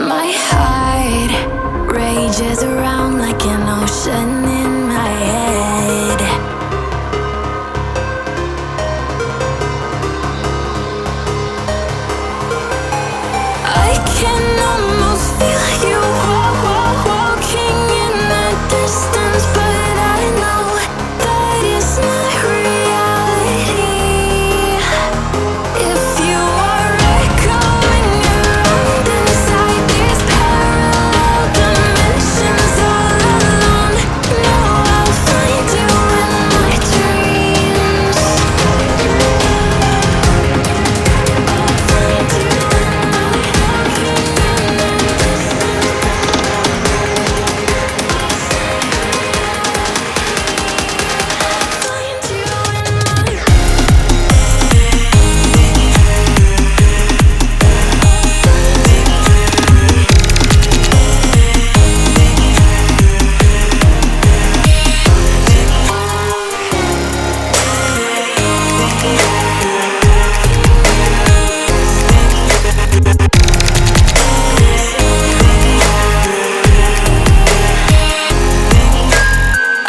My heart rages around like an ocean in my head. I can almost feel you walking in the distance, but I know that it's not reality. If you are echoing around inside these parallel dimensions all alone, know I'll find you in my dreams. I'll find you in my walking in the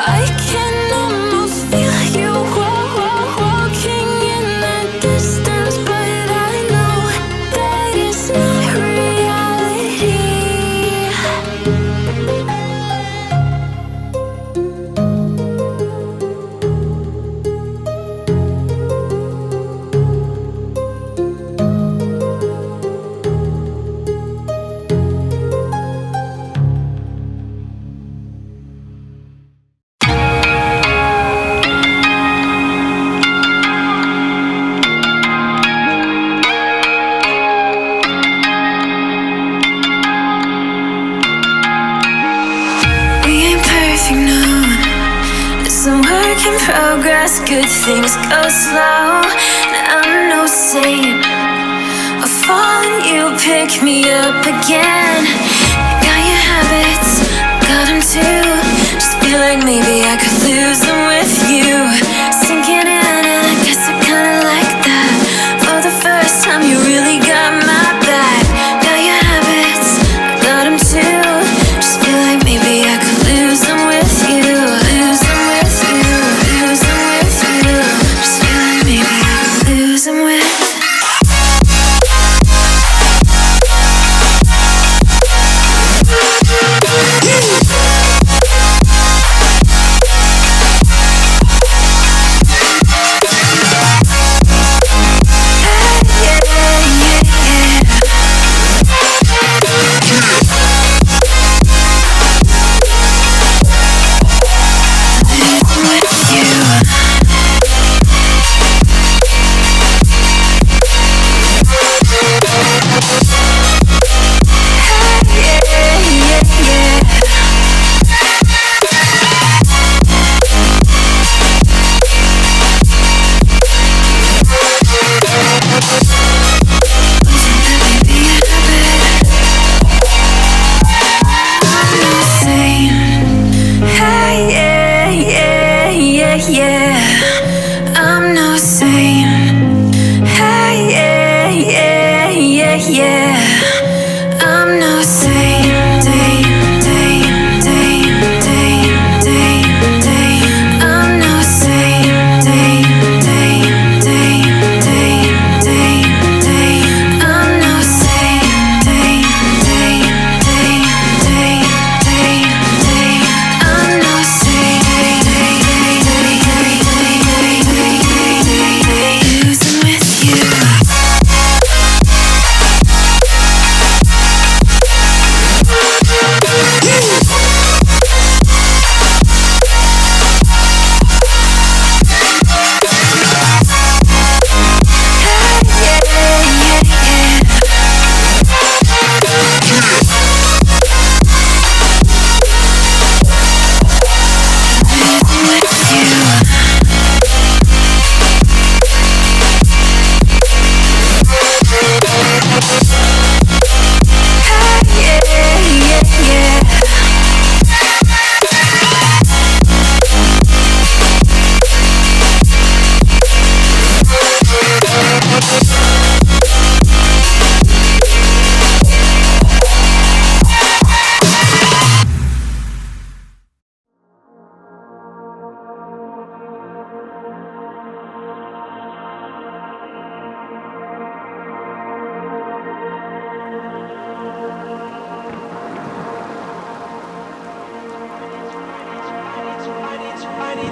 I can almost feel you walking in the distance, but I know that it's not reality. We ain't perfect, no. It's a work in progress. Good things go slow. And I'm no saint. I fall and you pick me up again. You got your habits, got them too. Just feel like maybe I could lose them with you. Sinking in, and I guess I kinda like that. For the first time, you really got my back. Got your habits, got them too. Just feel like maybe I could lose them with you. Lose them with you, lose them with you. Just feel like maybe I could lose them with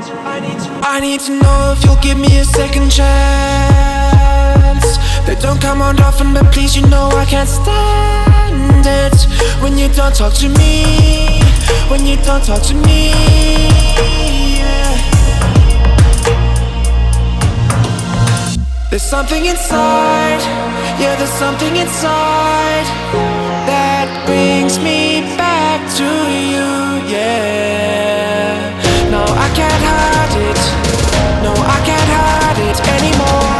I need to know if you'll give me a second chance. They don't come around often, but please, you know I can't stand it when you don't talk to me, when you don't talk to me, yeah. There's something inside, yeah, there's something inside that brings me back to you, yeah. No, I can't hide it, no, I can't hide it anymore.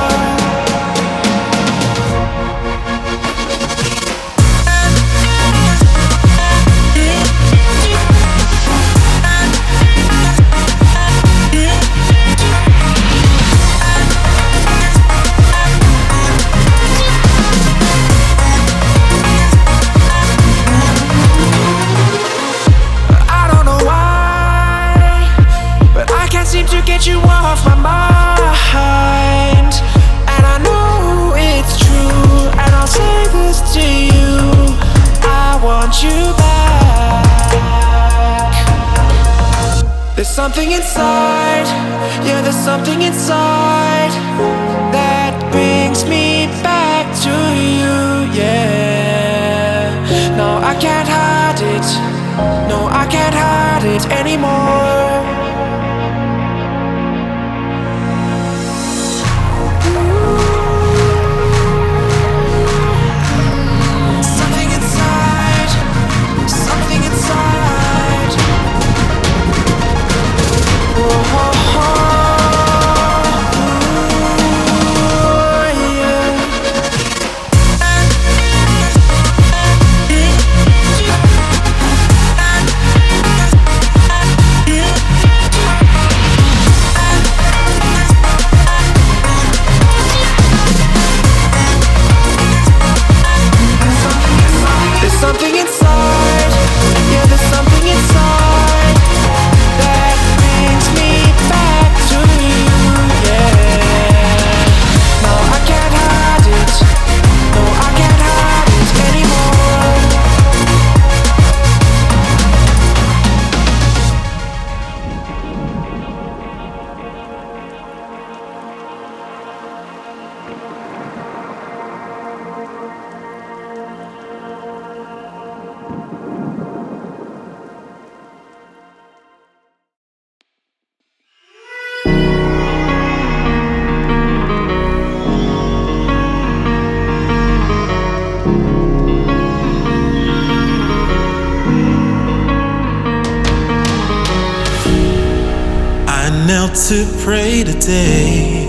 To get you off my mind, and I know it's true, and I'll say this to you, I want you back. There's something inside, yeah, there's something inside that brings me back to you, yeah. No, I can't hide it, no, I can't hide it anymore. Something inside, yeah, there's something inside that brings me back to you, yeah. No, I can't hide it, no, I can't hide it anymore. Knelt to pray today,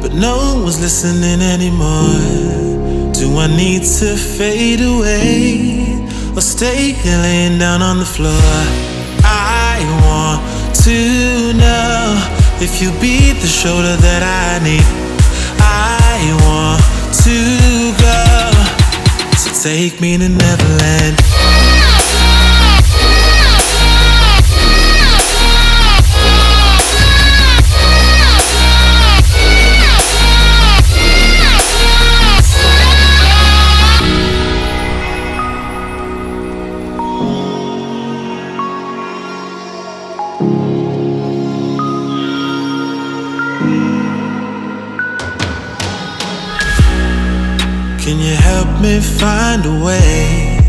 but no one's listening anymore. Do I need to fade away or stay here laying down on the floor? I want to know if you be the shoulder that I need. I want to go, so take me to Neverland. Can you help me find a way?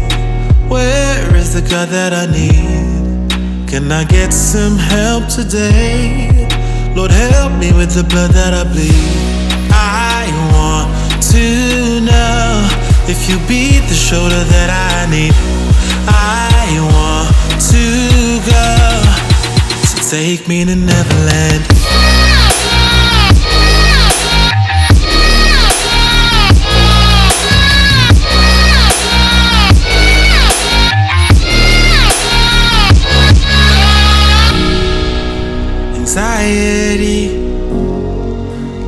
Where is the God that I need? Can I get some help today? Lord, help me with the blood that I bleed. I want to know if you be the shoulder that I need. I want to go, so take me to Neverland. Anxiety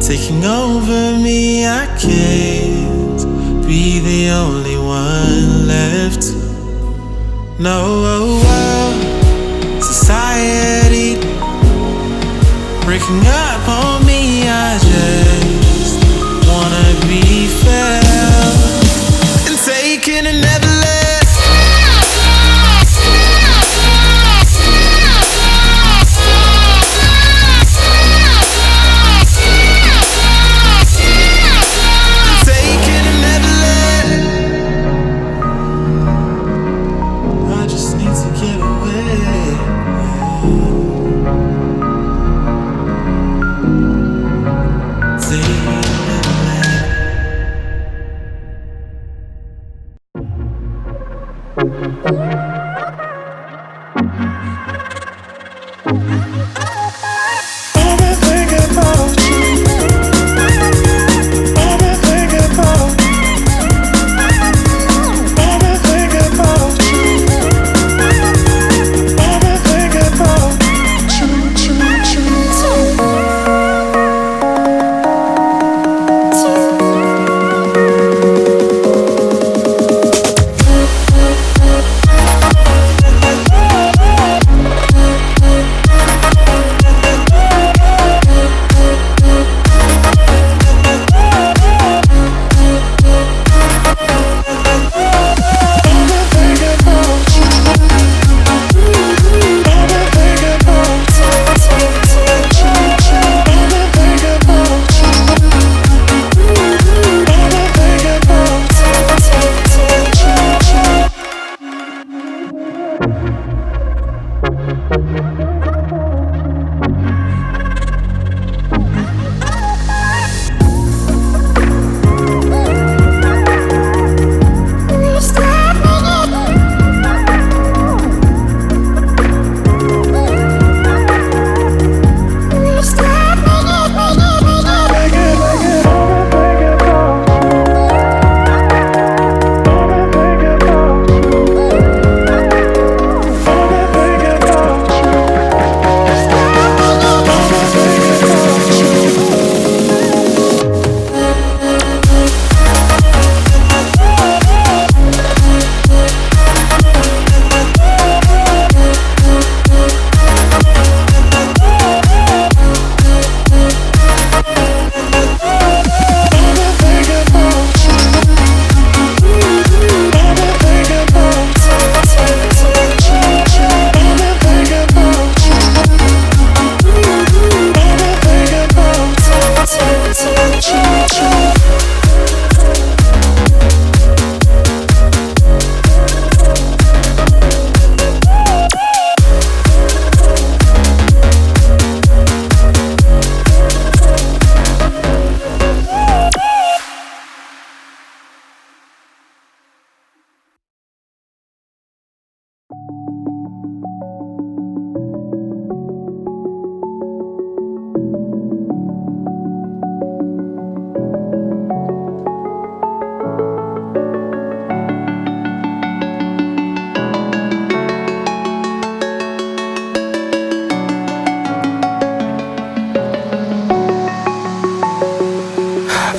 taking over me, I can't be the only one left. No, society breaking up on me, I just wanna be felt and taken and never left.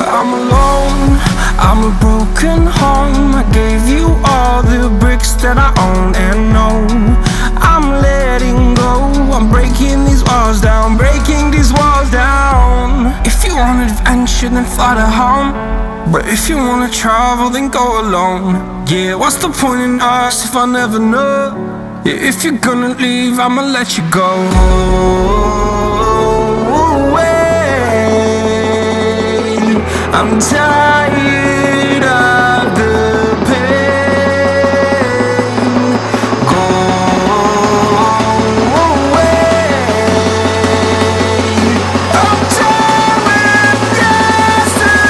I'm alone, I'm a broken home. I gave you all the bricks that I own and know. I'm letting go, I'm breaking these walls down, breaking these walls down. If you want adventure, then fly to home. But if you wanna travel, then go alone. Yeah, what's the point in us if I never know? Yeah, if you're gonna leave, I'ma let you go. I'm tired of the pain. Go away. I'm tired with yesterday.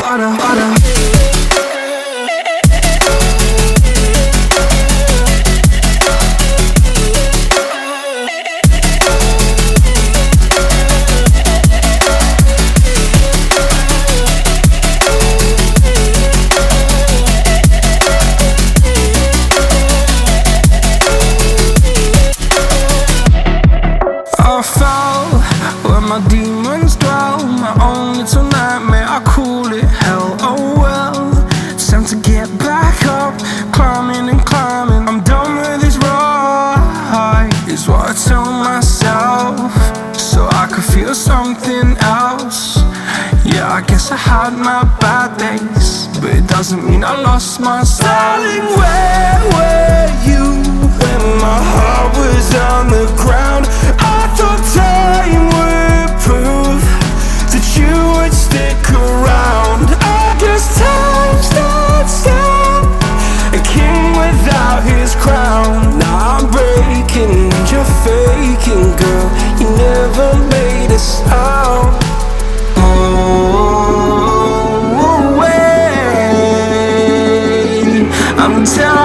Fada, fada. My demons dwell, my own little nightmare, I call it hell, oh well. It's time to get back up, climbing and climbing. I'm done with this ride, is what I tell myself, so I could feel something else. Yeah, I guess I had my bad days, but it doesn't mean I lost my style. Darling, where were you when my heart was on the ground? I thought time would prove that you would stick around. I guess time stands still, a king without his crown. Now I'm breaking and you're faking, girl. You never made a sound. Oh, away. I'm telling